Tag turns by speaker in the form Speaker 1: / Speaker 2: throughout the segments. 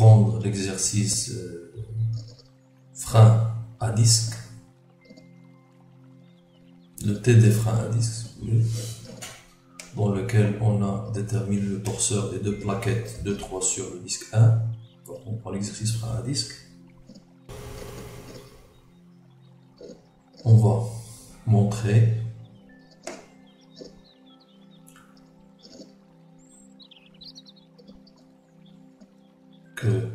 Speaker 1: prendre l'exercice frein à disque, le TD frein à disque, dans lequel on a déterminé le torseur des deux plaquettes de 3 sur le disque 1. Donc on prend l'exercice frein à disque. On va montrer que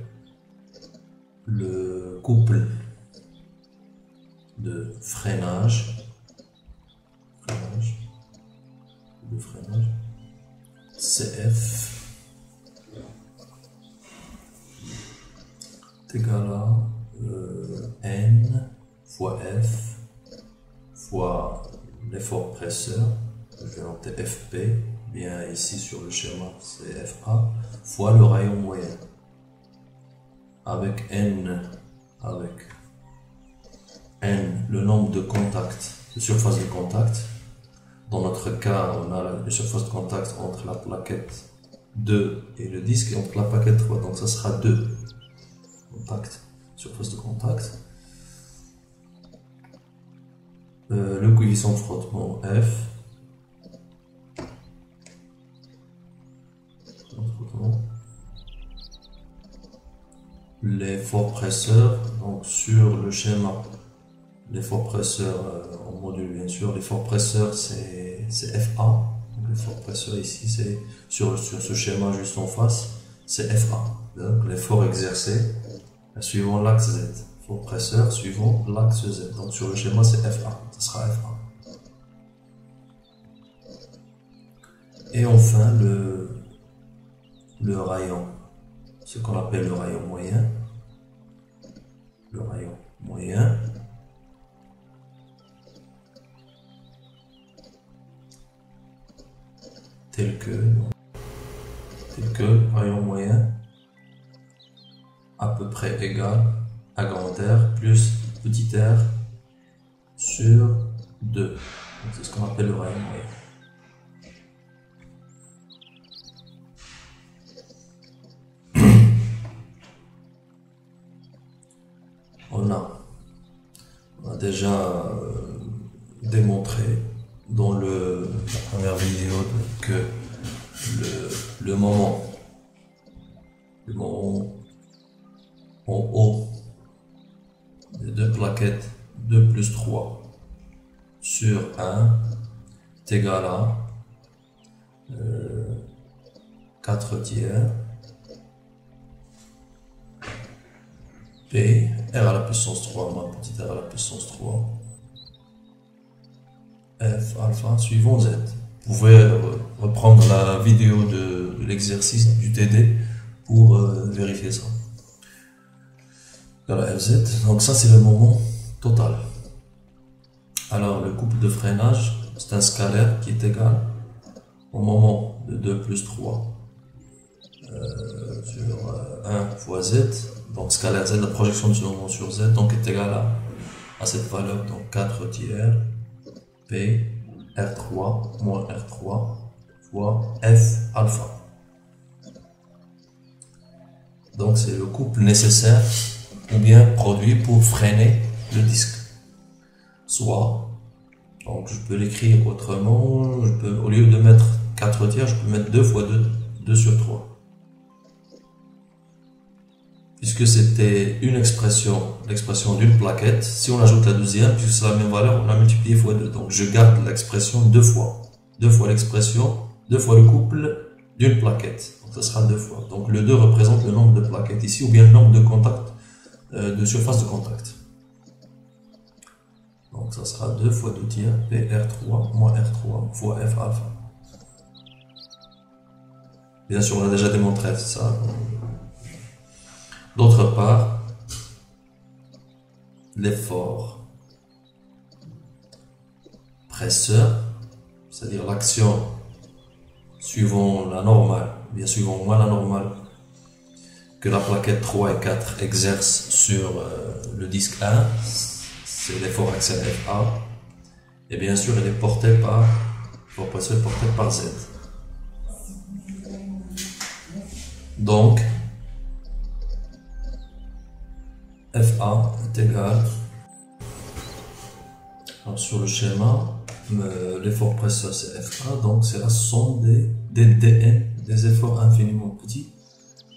Speaker 1: le couple de freinage CF est égal à N fois F fois l'effort presseur, je vais noter FP, bien ici sur le schéma c'est FA, fois le rayon moyen, avec N le nombre de contacts, de surface de contact. Dans notre cas, on a la surface de contact entre la plaquette 2 et le disque, et entre la plaquette 3, donc ça sera 2 contacts, surface de contact. Le coefficient de frottement F, l'effort presseur, donc sur le schéma, l'effort presseur en module bien sûr, l'effort presseur c'est FA, l'effort presseur ici c'est sur ce schéma juste en face, c'est FA, donc l'effort exercé suivant l'axe Z, l'effort presseur suivant l'axe Z, donc sur le schéma c'est FA, ça sera FA. Et enfin le rayon, ce qu'on appelle le rayon moyen, tel que rayon moyen à peu près égal à grand R plus petit r sur 2. C'est ce qu'on appelle le rayon moyen. On a déjà démontré dans la première vidéo que le moment en haut des deux plaquettes 2 plus 3 sur 1 est égal à 4 tiers P R à la puissance 3 moins petit r à la puissance 3 F alpha suivant Z. Vous pouvez reprendre la vidéo de l'exercice du TD pour vérifier ça. Voilà FZ, donc ça c'est le moment total. Alors le couple de freinage, c'est un scalaire qui est égal au moment de 2 plus 3 sur 1 fois Z. Donc scalaire Z, la projection de ce moment sur Z, donc est égal à cette valeur, donc 4 tiers P R3 moins R3 fois F alpha. Donc c'est le couple nécessaire ou bien produit pour freiner le disque. Soit, donc je peux l'écrire autrement, au lieu de mettre 4 tiers, je peux mettre 2 fois 2 sur 3. Puisque c'était une expression, l'expression d'une plaquette, si on ajoute la deuxième, puisque c'est la même valeur, on a multiplié fois 2. Donc je garde l'expression 2 fois. 2 fois l'expression, 2 fois le couple d'une plaquette. Donc ça sera 2 fois. Donc le 2 représente le nombre de plaquettes ici, ou bien le nombre de contacts, de surface de contact. Donc ça sera 2 fois 2 tiers, PR3 moins R3 fois F alpha. Bien sûr, on a déjà démontré ça. D'autre part, l'effort presseur, c'est-à-dire l'action suivant la normale, bien suivant moins la normale que la plaquette 3 et 4 exercent sur le disque 1, c'est l'effort axial FA, et bien sûr elle est portée par, l'effort presseur est porté par Z. FA est égal, alors sur le schéma, l'effort presseur c'est FA, donc c'est la somme des dN, des efforts infiniment petits,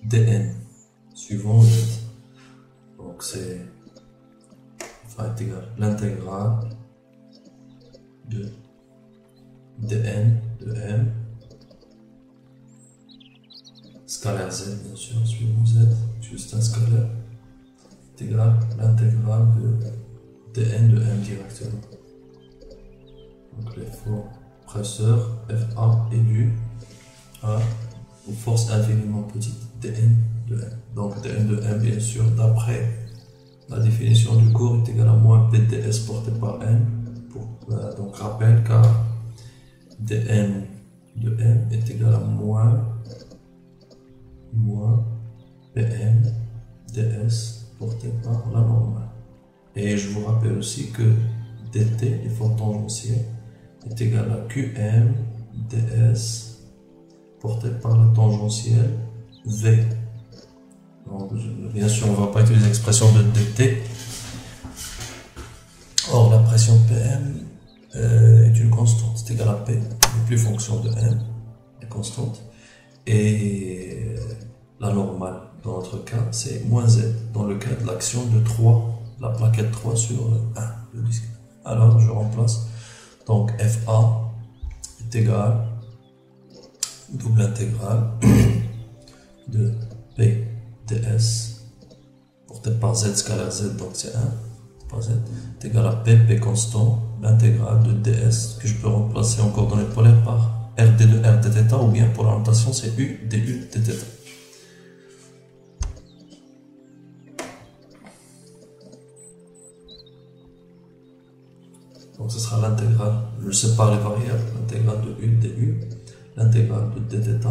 Speaker 1: dN, suivant Z. Donc c'est FA est égal l'intégrale de dN de M, scalaire Z bien sûr, suivant Z, juste un scalaire, est égal l'intégrale de dN de M directement. Donc l'effort presseur FA est dû aux forces infiniment petites dN de M. Donc dN de M bien sûr d'après la définition du cours est égal à moins PTS porté par M. Donc rappel car dN de M est égal à moins PM ds porté par la normale. Et je vous rappelle aussi que dt, l'effort tangentiel, est égal à QM ds porté par la tangentielle V. Donc, bien sûr, on ne va pas utiliser l'expression de dt. Or, la pression PM est une constante, c'est égal à P, n'est plus fonction de M, est constante. Et la normale, dans notre cas, c'est moins Z, dans le cas de l'action de 3, la plaquette 3 sur 1, le disque. Alors, je remplace, donc FA est égal, double intégrale, de P ds, porté par Z scalaire Z, donc c'est 1, par Z, est égal à P constant, l'intégrale de ds, que je peux remplacer encore dans les polaires par RD de R de θ, ou bien pour l'orientation c'est U du de θ. Donc ce sera l'intégrale, je sépare les variables, l'intégrale de U du, l'intégrale de dθ,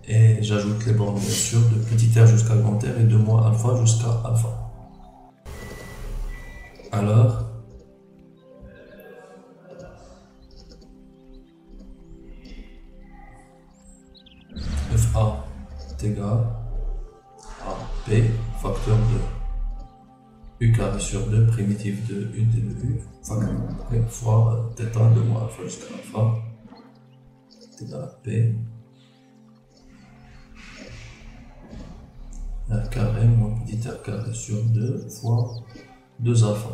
Speaker 1: et j'ajoute les bornes bien sûr de petit r jusqu'à grand R et de moins alpha jusqu'à alpha. Alors, FA est égal à P facteur de U carré sur 2 primitive de U de U fois θ de moins alpha jusqu'à alpha est égal à P R carré moins petit r carré sur 2 fois 2 alpha.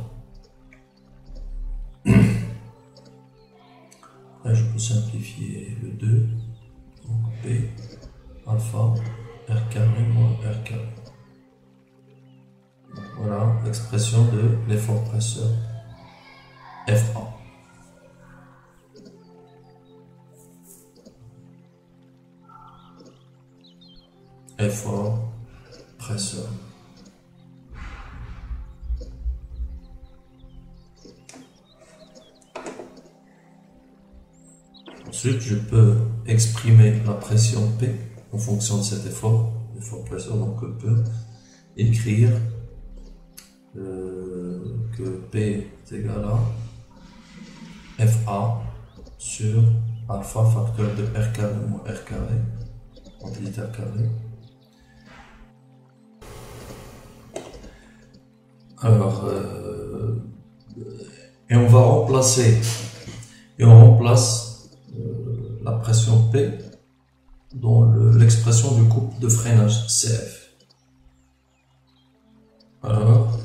Speaker 1: Après je peux simplifier le 2, donc P alpha R carré moins R carré. Voilà l'expression de l'effort presseur FA. Effort presseur. Ensuite, je peux exprimer la pression P en fonction de cet effort, l'effort presseur. Donc, on peut écrire que P est égal à FA sur alpha facteur de R carré moins R carré, en petit R carré. Alors, et on va remplacer, on remplace la pression P dans l'expression du couple de freinage CF. Alors,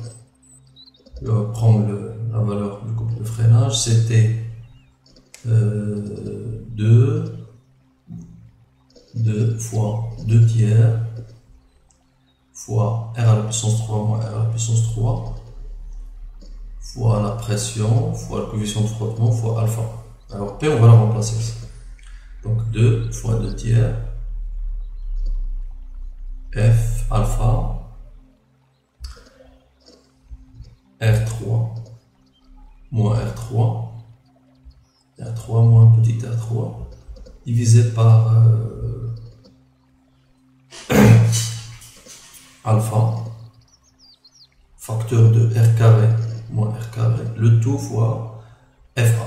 Speaker 1: je vais prendre la valeur du couple de freinage, c'était 2 fois 2 tiers fois R à la puissance 3 moins R à la puissance 3 fois la pression fois le coefficient de frottement fois alpha. Alors P on va la remplacer ici. Donc 2 fois 2 tiers F alpha R3 moins R3 R3 moins petit R3 divisé par alpha facteur de R carré moins R carré, le tout fois FA,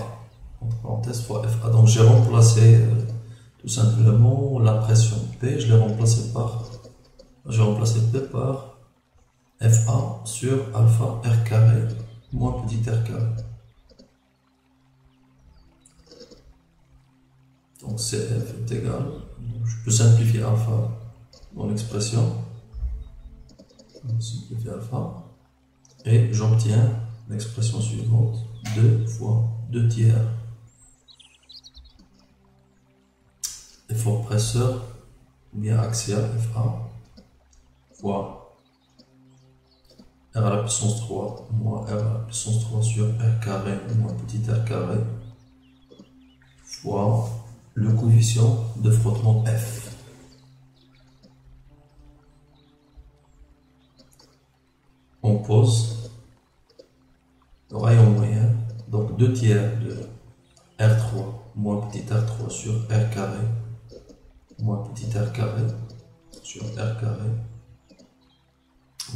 Speaker 1: entre parenthèses fois FA. Donc j'ai remplacé tout simplement la pression P, je l'ai remplacé par, j'ai remplacé P par FA sur alpha R carré moins petit r carré. Donc CF est égal, je peux simplifier alpha dans l'expression, simplifier alpha, et j'obtiens l'expression suivante, 2 fois 2 tiers effort presseur bien axial FA fois R à la puissance 3 moins R à la puissance 3 sur R carré moins petit r carré fois le coefficient de frottement F. On pose le rayon moyen, donc 2 tiers de R3 moins petit r3 sur R carré moins petit r carré sur R carré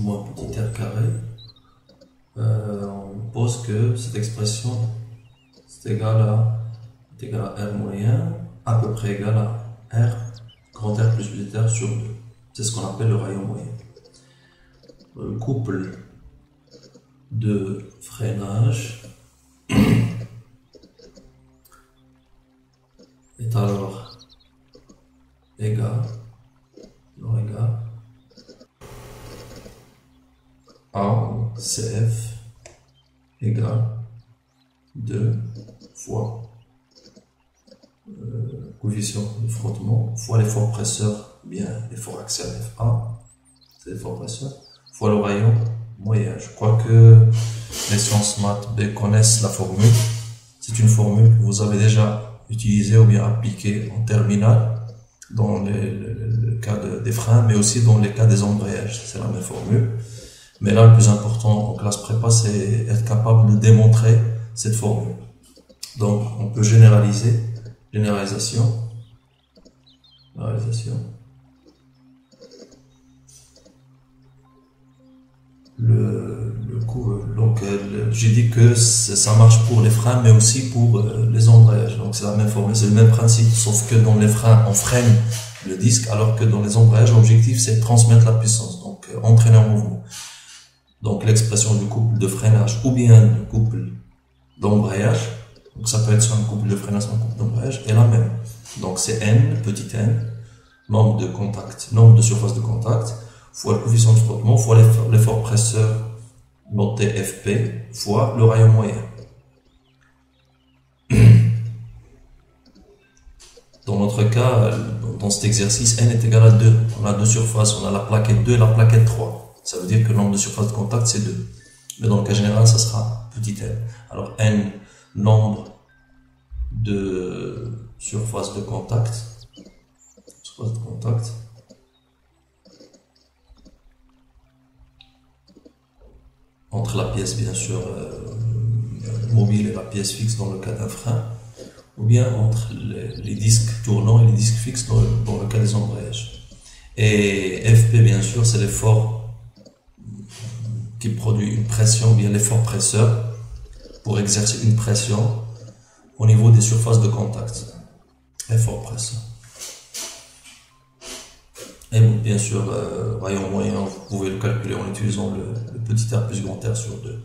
Speaker 1: moins petit r carré. On pose que cette expression est égale à R moyen à peu près égal à R grand R plus petit r sur 2. C'est ce qu'on appelle le rayon moyen. Le couple de freinage est alors égal à CF égale 2 fois coefficient de frottement fois l'effort presseur, bien l'effort axial FA, c'est l'effort presseur, fois le rayon moyen. Je crois que les sciences maths B connaissent la formule. C'est une formule que vous avez déjà utilisée ou bien appliquée en terminale dans le cas des freins, mais aussi dans les cas des embrayages. C'est la même formule. Mais là, le plus important en classe prépa, c'est être capable de démontrer cette formule. Donc, on peut généralisation. Donc, j'ai dit que ça marche pour les freins, mais aussi pour les embrayages. Donc, c'est la même formule, c'est le même principe, sauf que dans les freins, on freine le disque, alors que dans les embrayages, l'objectif, c'est de transmettre la puissance, donc entraîner en mouvement. Donc, l'expression du couple de freinage ou bien du couple d'embrayage, donc ça peut être soit un couple de freinage, soit un couple d'embrayage, est la même. Donc, c'est N, petit n, nombre de surfaces de contact, fois le coefficient de frottement, fois l'effort presseur noté FP, fois le rayon moyen. Dans notre cas, dans cet exercice, N est égal à 2. On a deux surfaces, on a la plaquette 2 et la plaquette 3. Ça veut dire que le nombre de surfaces de contact, c'est 2. Mais dans le cas général, ça sera petit n. Alors N, nombre de surfaces de contact. Entre la pièce, bien sûr, mobile et la pièce fixe dans le cas d'un frein, ou bien entre les disques tournants et les disques fixes dans le cas des embrayages. Et FP, bien sûr, c'est l'effort qui produit une pression, bien l'effort presseur, pour exercer une pression au niveau des surfaces de contact. Effort presseur. Et bien sûr, rayon moyen, vous pouvez le calculer en utilisant le petit r plus grand R sur 2.